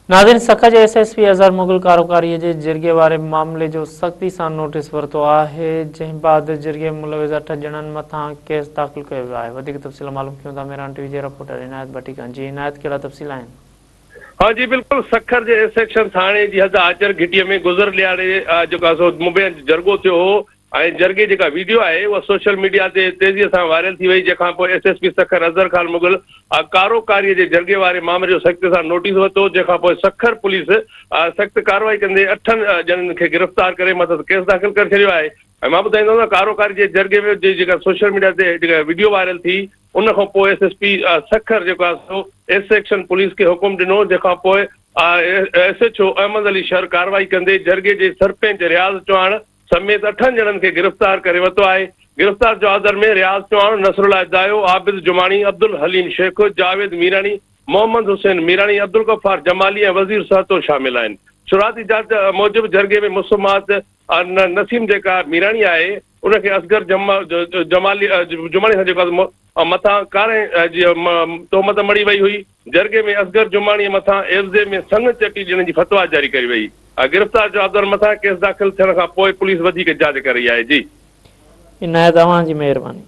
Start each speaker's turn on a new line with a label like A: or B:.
A: नाज़रीन सखा जे SSP अज़हर मुग़ल कारोकारी जे जिरगे वारे मामले जो सख़्ती सां नोटिस वरितो आहे, जंहिं बाद जिरगे मुलविज़ 8 ॼणनि मथां केस दाख़िल कयो वियो आहे। वधीक तफ़सील मालूम कयूं था मेरान टीवी जे रिपोर्टर इनायत भट्टी खां। जी इनायत, कहिड़ा तफ़सील आहिनि?
B: हाँ जी बिल्कुल, सखर जे सेक्शन थाने जी हद आचर घिटीअ में गुज़र ॾियारे जेका सो मुंबई जरगो थियो हो ऐं जरगे जेका वीडियो आहे उहा सोशल मीडिया ते तेज़ीअ सां वायरल थी वई, जंहिंखां पोइ SSP सखर अज़हर ख़ान मुग़ल कारोकारीअ जे जरगे वारे मामले जो सख़्त सां नोटिस वरितो, जंहिंखां पोइ सखर पुलिस सख़्त कार्रवाई कंदे 8 ॼणनि खे गिरफ़्तार करे मथां केस दाख़िल करे छॾियो आहे। ऐं मां ॿुधाईंदो न, कारोकारी जे जरगे में जेका सोशल मीडिया ते जेका वीडियो वायरल थी उन खां पोइ SSP सखर जेको आहे सो S सेक्शन पुलिस खे हुकुम ॾिनो, जंहिंखां पोइ SHO अहमद अली शहर कार्रवाई कंदे जरगे जे सरपंच रियाज़ चौहान समेत 8 ॼणनि खे गिरफ़्तार करे वरितो आहे। गिरफ़्तार जवादर में रियाज़ चौहान, नसरुल्लाह दायो, आबिद जुमानी, अब्दुल हलीम शेख, जावेद मीरानी, मोहम्मद हुसैन मीरानी, अब्दुल गफ़ार जमाली ऐं वज़ीर सहतो शामिल आहिनि। शुरुआती जांच मूजिबि जरगे में मुसम्मात नसीम जेका मीरानी आहे उनखे असगर जुमानी सां जेको मथां कारे जी तोहमत मड़ी वई हुई। जरगे में असगर जुमानीअ मथां एफ़ज़े में संग चटी ॾियण जी फतवा जारी कई वई। गिरफ़्तार जवाबदार मथां केस दाख़िल थियण खां पोइ पुलिस वधीक जांच करे रही आहे। जी
A: इनायत, तव्हांजी महिरबानी।